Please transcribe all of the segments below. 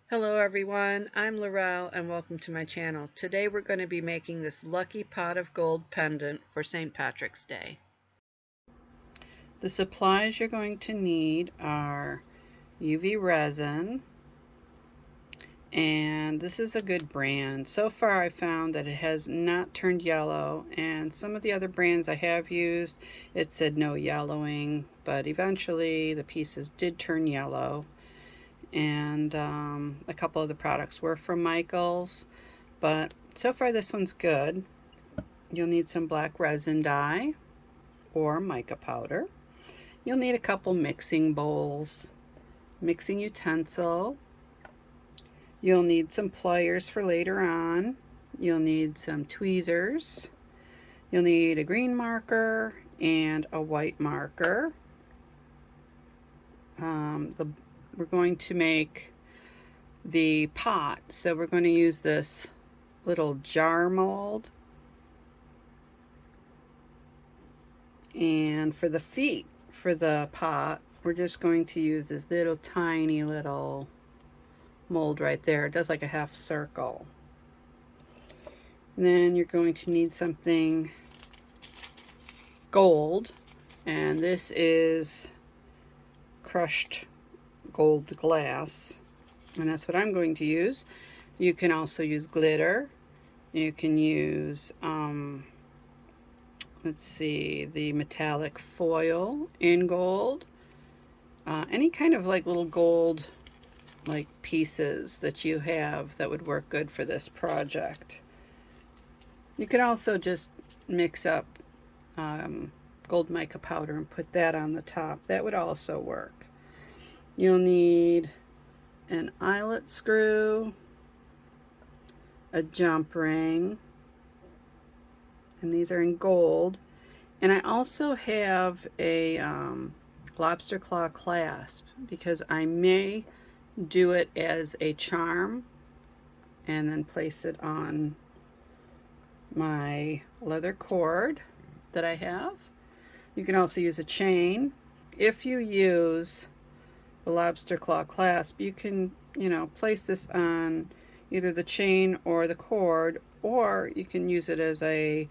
Hello everyone, I'm Laurel and welcome to my channel. Today we're going to be making this lucky pot of gold pendant for St. Patrick's Day. The supplies you're going to need are UV resin, and this is a good brand. So far I found that it has not turned yellow, and some of the other brands I have used, it said no yellowing, but eventually the pieces did turn yellow. And a couple of the products were from Michael's, but so far this one's good. You'll need some black resin dye or mica powder. You'll need a couple mixing bowls, mixing utensil. You'll need some pliers for later on. You'll need some tweezers. You'll need a green marker and a white marker. We're going to make the pot, so we're going to use this little jar mold. And for the feet for the pot, we're just going to use this little tiny little mold right there. It does like a half circle. And then you're going to need something gold, and this is crushed gold glass, and that's what I'm going to use. You can also use glitter. You can use let's see, the metallic foil in gold, any kind of like little gold like pieces that you have that would work good for this project. You can also just mix up gold mica powder and put that on the top. That would also work. You'll need an eyelet screw, a jump ring, and these are in gold. And I also have a lobster claw clasp because I may do it as a charm and then place it on my leather cord that I have. You can also use a chain. If you use the lobster claw clasp, you can, place this on either the chain or the cord, or you can use it as a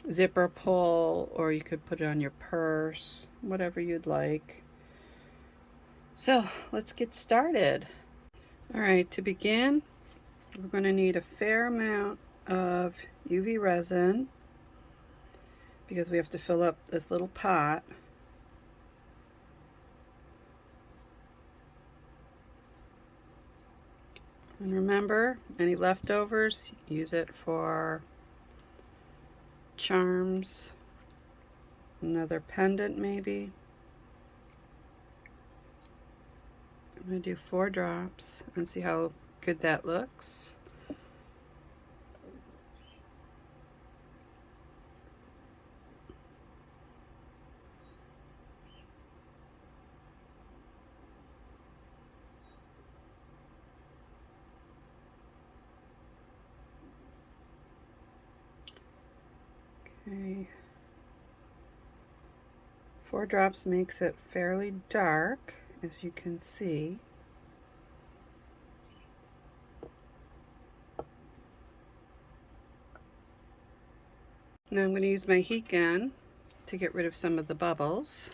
zipper pull, or you could put it on your purse, whatever you'd like. So let's get started. All right, to begin, we're going to need a fair amount of UV resin because we have to fill up this little pot. And remember, any leftovers, use it for charms, another pendant maybe. I'm going to do 4 drops and see how good that looks. Okay. 4 drops makes it fairly dark, as you can see. Now I'm going to use my heat gun to get rid of some of the bubbles.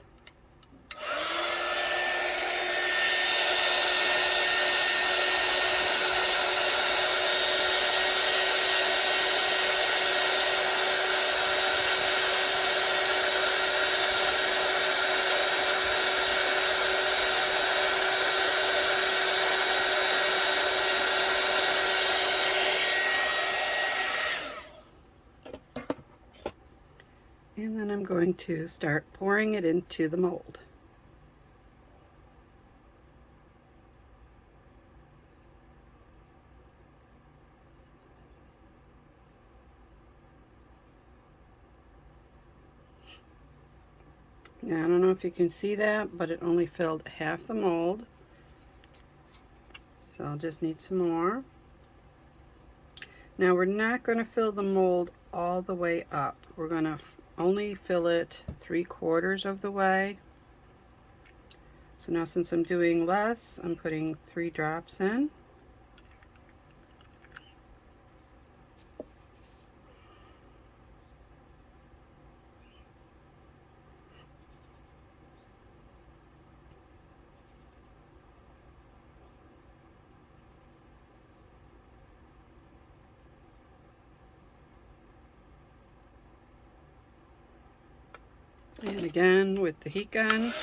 And then I'm going to start pouring it into the mold. Now, I don't know if you can see that, but it only filled half the mold. So I'll just need some more. Now, we're not going to fill the mold all the way up. We're going to only fill it 3/4 of the way. So now since I'm doing less, I'm putting 3 drops in. And again with the heat gun.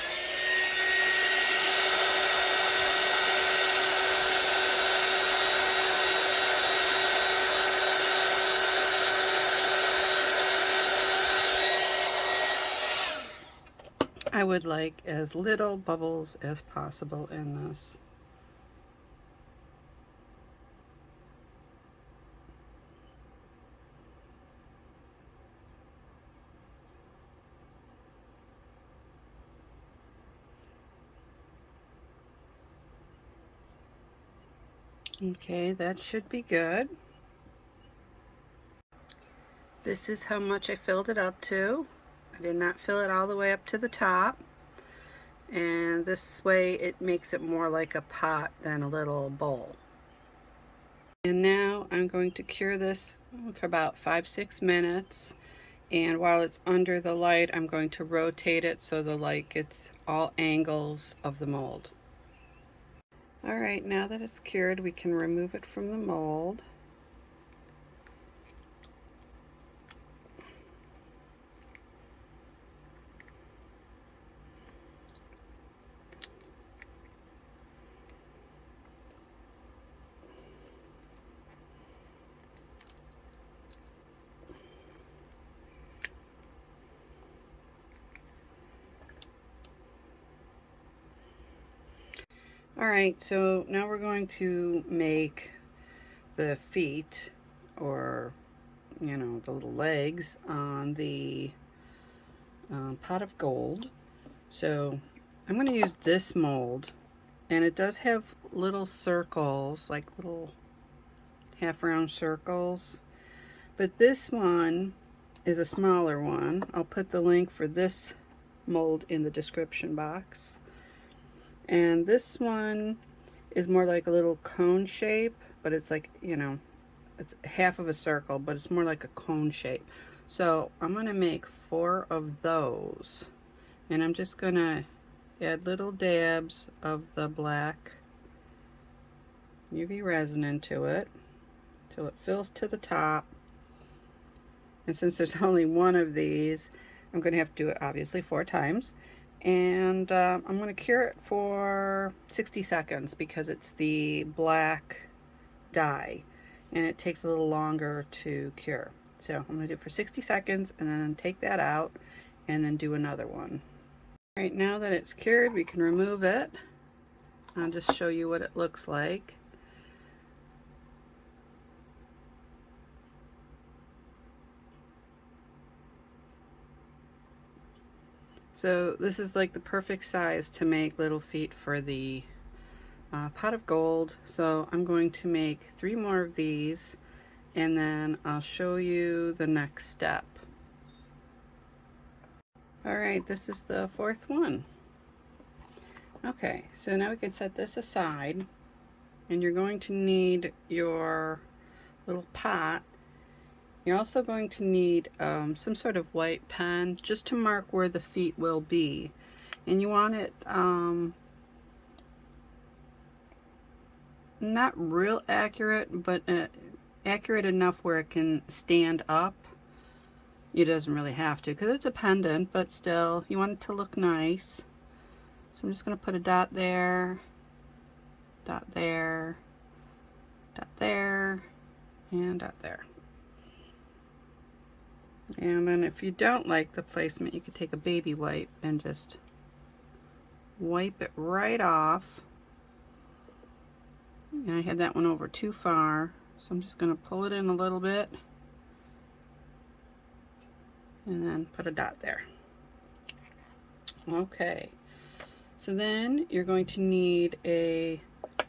I would like as little bubbles as possible in this. Okay, that should be good. This is how much I filled it up to. I did not fill it all the way up to the top. And this way it makes it more like a pot than a little bowl. And now I'm going to cure this for about 5-6 minutes. And while it's under the light, I'm going to rotate it so the light gets all angles of the mold. All right, now that it's cured, we can remove it from the mold. All right, so now we're going to make the feet, or you know, the little legs on the pot of gold. So I'm going to use this mold, and it does have little circles, like little half round circles, but this one is a smaller one. I'll put the link for this mold in the description box. And this one is more like a little cone shape, but it's like, you know, it's half of a circle, but it's more like a cone shape. So I'm going to make 4 of those, and I'm just going to add little dabs of the black UV resin into it till it fills to the top. And since there's only one of these, I'm going to have to do it obviously 4 times. And I'm going to cure it for 60 seconds because it's the black dye and it takes a little longer to cure. So I'm going to do it for 60 seconds and then take that out and then do another one. All right, now that it's cured, we can remove it. I'll just show you what it looks like. So this is like the perfect size to make little feet for the pot of gold. So I'm going to make 3 more of these, and then I'll show you the next step. All right, this is the 4th one. Okay, so now we can set this aside, and you're going to need your little pot. You're also going to need some sort of white pen just to mark where the feet will be. And you want it not real accurate, but accurate enough where it can stand up. It doesn't really have to because it's a pendant, but still, you want it to look nice. So I'm just going to put a dot there, dot there, dot there, and dot there. And then if you don't like the placement, you could take a baby wipe and just wipe it right off. And I had that one over too far, so I'm just going to pull it in a little bit and then put a dot there. Okay, so then you're going to need a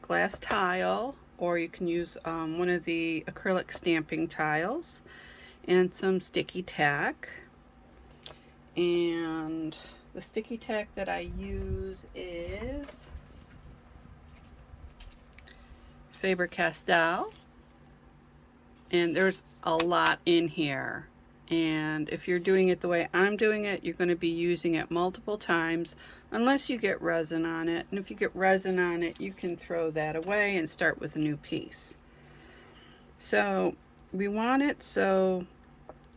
glass tile, or you can use one of the acrylic stamping tiles, and some sticky tack, and The sticky tack that I use is Faber-Castell, and there's a lot in here. And if you're doing it the way I'm doing it, you're going to be using it multiple times unless you get resin on it. And if you get resin on it, you can throw that away and start with a new piece. So we want it so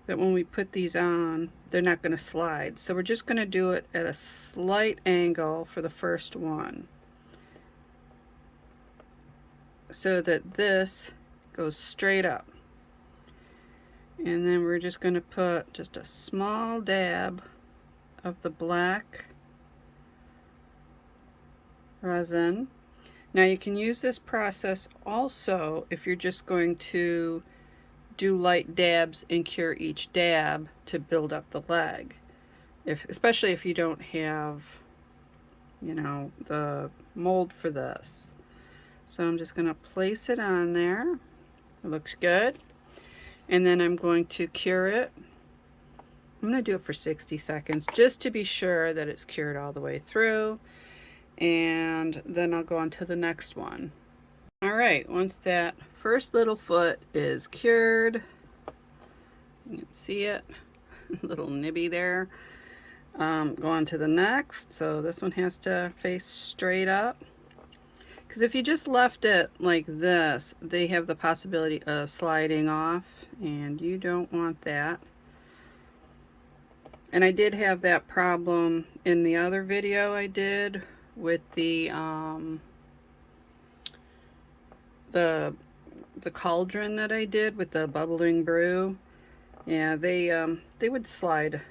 that when we put these on, they're not going to slide. So we're just going to do it at a slight angle for the first one, so that this goes straight up. And then we're just going to put just a small dab of the black resin. Now you can use this process also if you're just going to do light dabs and cure each dab to build up the leg. Especially if you don't have, you know, the mold for this. So I'm just going to place it on there. It looks good. And then I'm going to cure it. I'm going to do it for 60 seconds just to be sure that it's cured all the way through. And then I'll go on to the next one. All right, once that first little foot is cured, you can see it, little nibby there. Go on to the next. So this one has to face straight up. Because if you just left it like this, they have the possibility of sliding off, and you don't want that. And I did have that problem in the other video I did with the cauldron that I did with the bubbling brew. Yeah, they would slide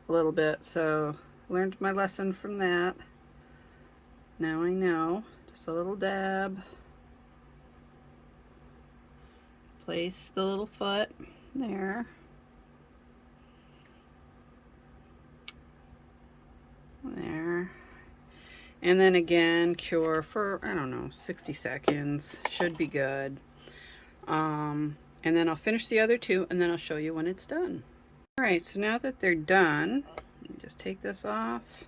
a little bit, so learned my lesson from that. Now I know. Just a little dab. Place the little foot there. There. And then again, cure for, I don't know, 60 seconds. Should be good. And then I'll finish the other two, and then I'll show you when it's done. Alright, so now that they're done, just take this off.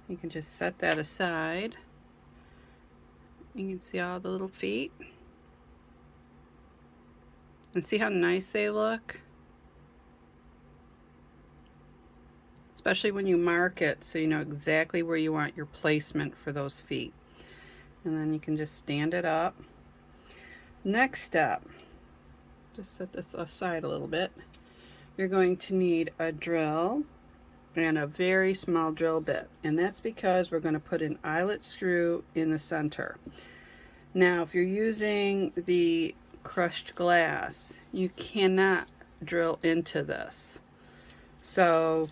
You can just set that aside. You can see all the little feet. And see how nice they look? Especially when you mark it so you know exactly where you want your placement for those feet. And then you can just stand it up. Next step, just set this aside a little bit. You're going to need a drill and a very small drill bit, and that's because we're going to put an eyelet screw in the center. Now if you're using the crushed glass, you cannot drill into this, so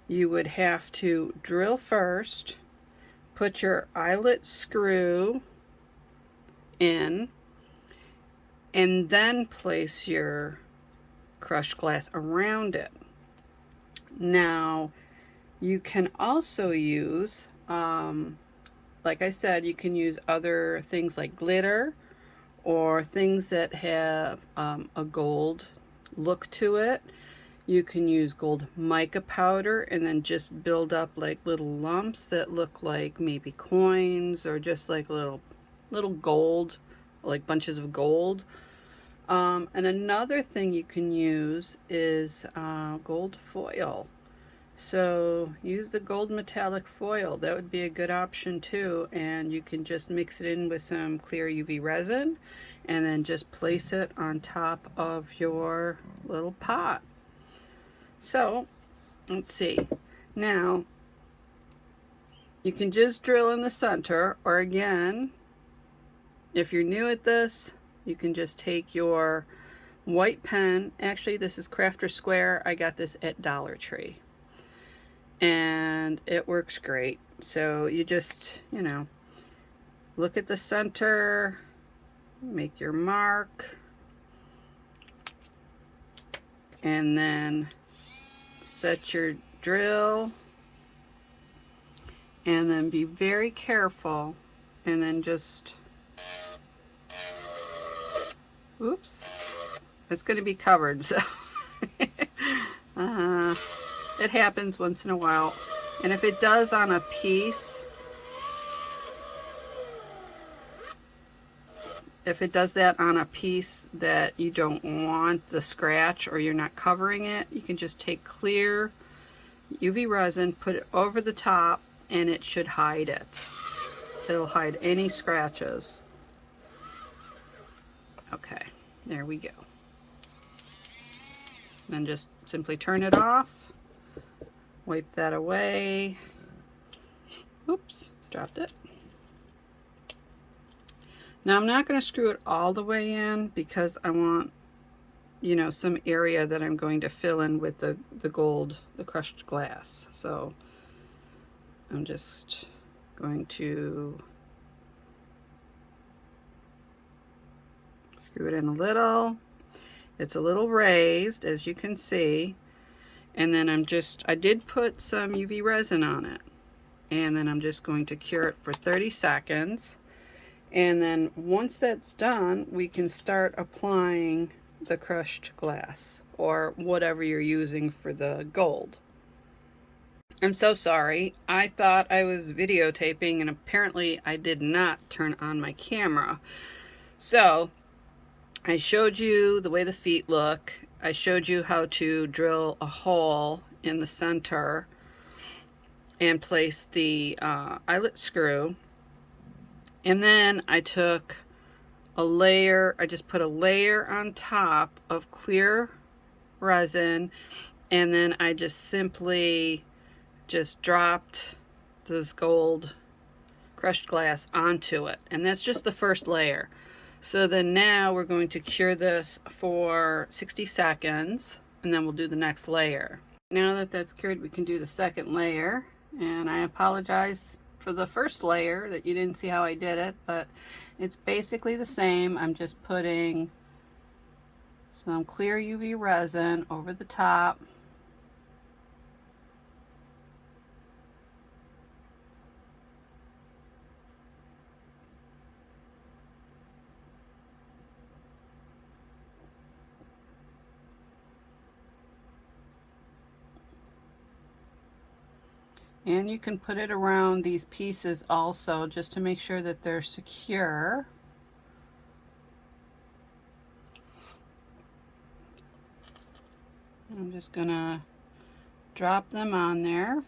you would have to drill first, put your eyelet screw in, and then place your crushed glass around it. Now you can also use, like I said, you can use other things like glitter or things that have a gold look to it. You can use gold mica powder and then just build up like little lumps that look like maybe coins or just like little gold, like bunches of gold. And another thing you can use is gold foil. So use the gold metallic foil. That would be a good option too, and you can just mix it in with some clear UV resin and then just place it on top of your little pot. So let's see, now you can just drill in the center, or again, if you're new at this, you can just take your white pen. Actually, this is Crafter Square. I got this at Dollar Tree. And it works great. So you just, you know, look at the center, make your mark, and then set your drill, and then be very careful, and then just, oops, it's going to be covered, so it happens once in a while. And if it does on a piece, if it does that on a piece that you don't want the scratch or you're not covering it, you can just take clear UV resin, put it over the top, and it should hide it. It'll hide any scratches. Okay, there we go. Then just simply turn it off, wipe that away. Oops, dropped it. Now I'm not going to screw it all the way in because I want, you know, some area that I'm going to fill in with the gold, the crushed glass. So I'm just going to screw it in a little. It's a little raised, as you can see. And then I did put some UV resin on it. And then I'm just going to cure it for 30 seconds. And then once that's done, we can start applying the crushed glass or whatever you're using for the gold. I'm so sorry. I thought I was videotaping and apparently I did not turn on my camera. So I showed you the way the feet look. I showed you how to drill a hole in the center and place the eyelet screw. And then I took a layer, I just put a layer on top of clear resin, and then I just simply just dropped this gold crushed glass onto it. And that's just the first layer. So then now we're going to cure this for 60 seconds, and then we'll do the next layer. Now that that's cured, we can do the second layer. And I apologize for the first layer that you didn't see how I did it, but it's basically the same. I'm just putting some clear UV resin over the top. And you can put it around these pieces also, just to make sure that they're secure. I'm just gonna drop them on there.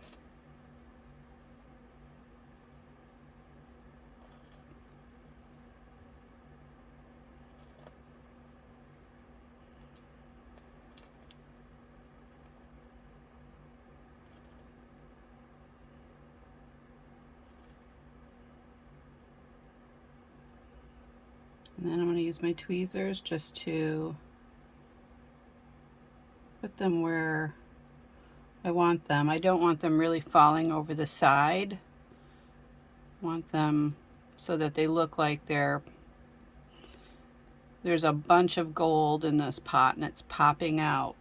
And then I'm going to use my tweezers just to put them where I want them. I don't want them really falling over the side. I want them so that they look like there's a bunch of gold in this pot and it's popping out.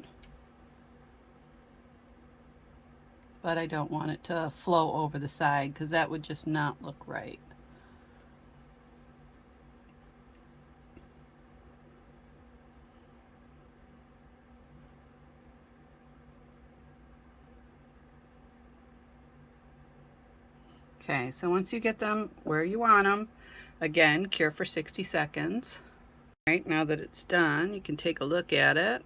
But I don't want it to flow over the side because that would just not look right. Okay, so once you get them where you want them, again, cure for 60 seconds. All right, now that it's done, you can take a look at it.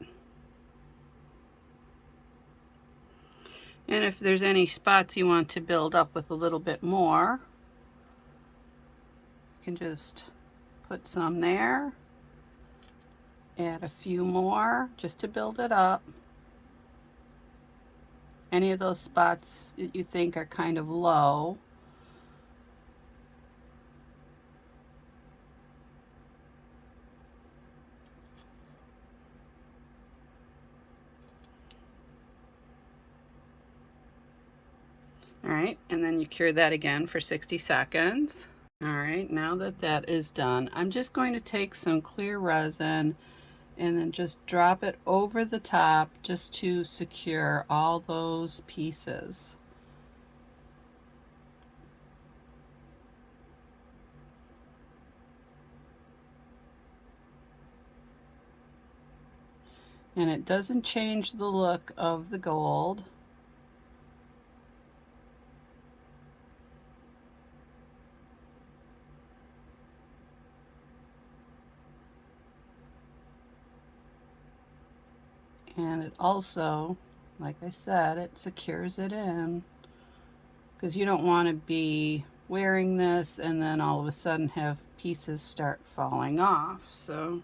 And if there's any spots you want to build up with a little bit more, you can just put some there, add a few more just to build it up. Any of those spots that you think are kind of low, all right, and then you cure that again for 60 seconds. All right, now that that is done, I'm just going to take some clear resin and then just drop it over the top just to secure all those pieces. And it doesn't change the look of the gold. And it also, like I said, it secures it in, because you don't want to be wearing this and then all of a sudden have pieces start falling off. So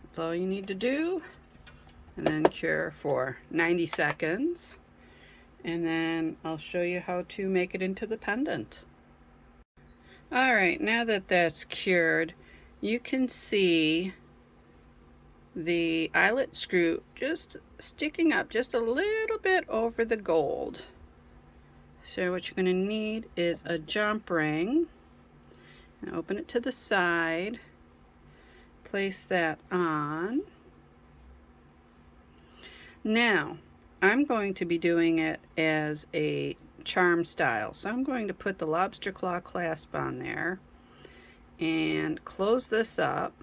that's all you need to do. And then cure for 90 seconds. And then I'll show you how to make it into the pendant. All right, now that that's cured, you can see the eyelet screw just sticking up just a little bit over the gold. So what you're going to need is a jump ring. And open it to the side. Place that on. Now, I'm going to be doing it as a charm style. So I'm going to put the lobster claw clasp on there and close this up.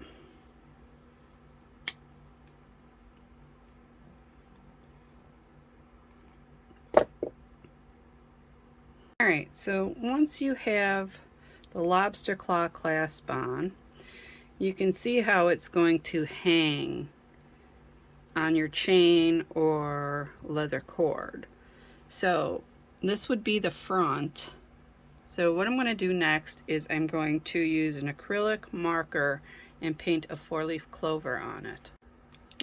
Alright, so once you have the lobster claw clasp on, you can see how it's going to hang on your chain or leather cord. So this would be the front. So what I'm going to do next is I'm going to use an acrylic marker and paint a 4-leaf clover on it.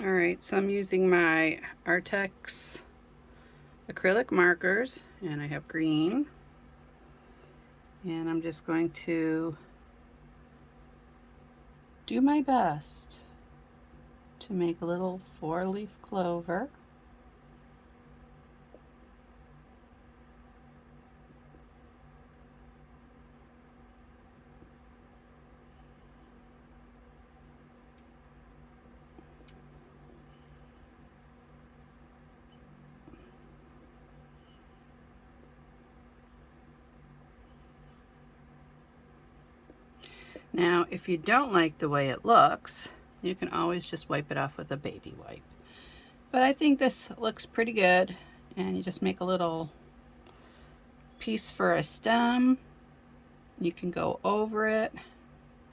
Alright, so I'm using my Artex acrylic markers, and I have green. And I'm just going to do my best to make a little 4-leaf clover. Now, if you don't like the way it looks, you can always just wipe it off with a baby wipe. But I think this looks pretty good, and you just make a little piece for a stem. You can go over it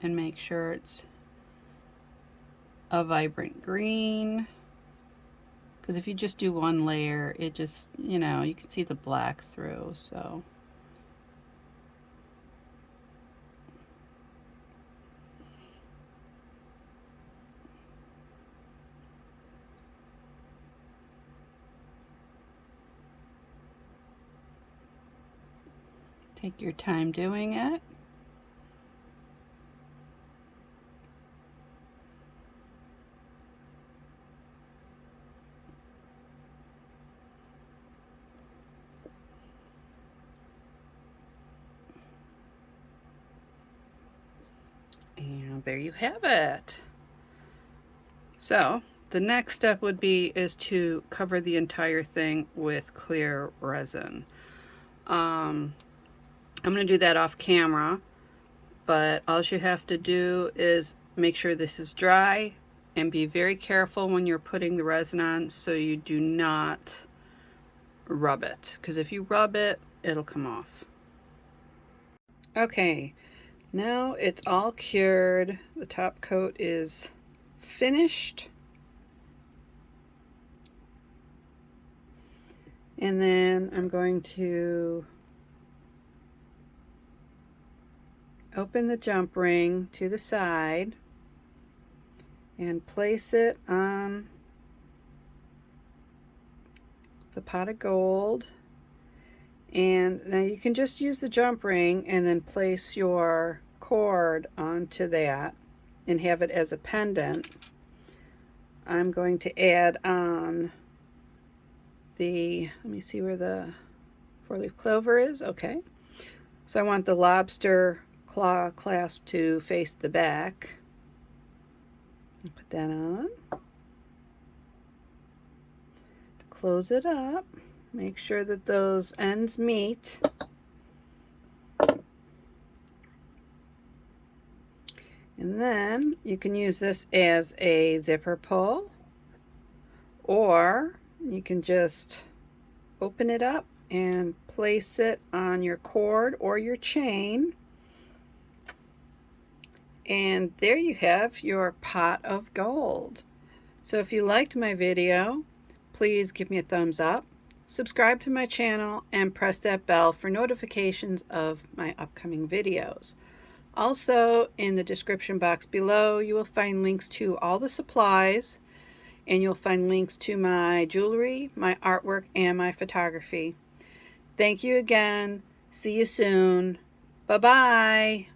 and make sure it's a vibrant green, because if you just do one layer, it just, you know, you can see the black through. So take your time doing it. And there you have it. So the next step would be is to cover the entire thing with clear resin. I'm going to do that off camera, but all you have to do is make sure this is dry and be very careful when you're putting the resin on so you do not rub it, because if you rub it, it'll come off. Okay, now it's all cured. The top coat is finished. And then I'm going to open the jump ring to the side and place it on the pot of gold. And now you can just use the jump ring and then place your cord onto that and have it as a pendant. I'm going to add on the, let me see where the 4-leaf clover is. Okay, so I want the lobster claw clasp to face the back. Put that on. Close it up. Make sure that those ends meet. And then you can use this as a zipper pull, or you can just open it up and place it on your cord or your chain. And there you have your pot of gold. So if you liked my video, please give me a thumbs up, subscribe to my channel, and press that bell for notifications of my upcoming videos. Also, in the description box below, you will find links to all the supplies, and you'll find links to my jewelry, my artwork, and my photography. Thank you again. See you soon. Bye-bye.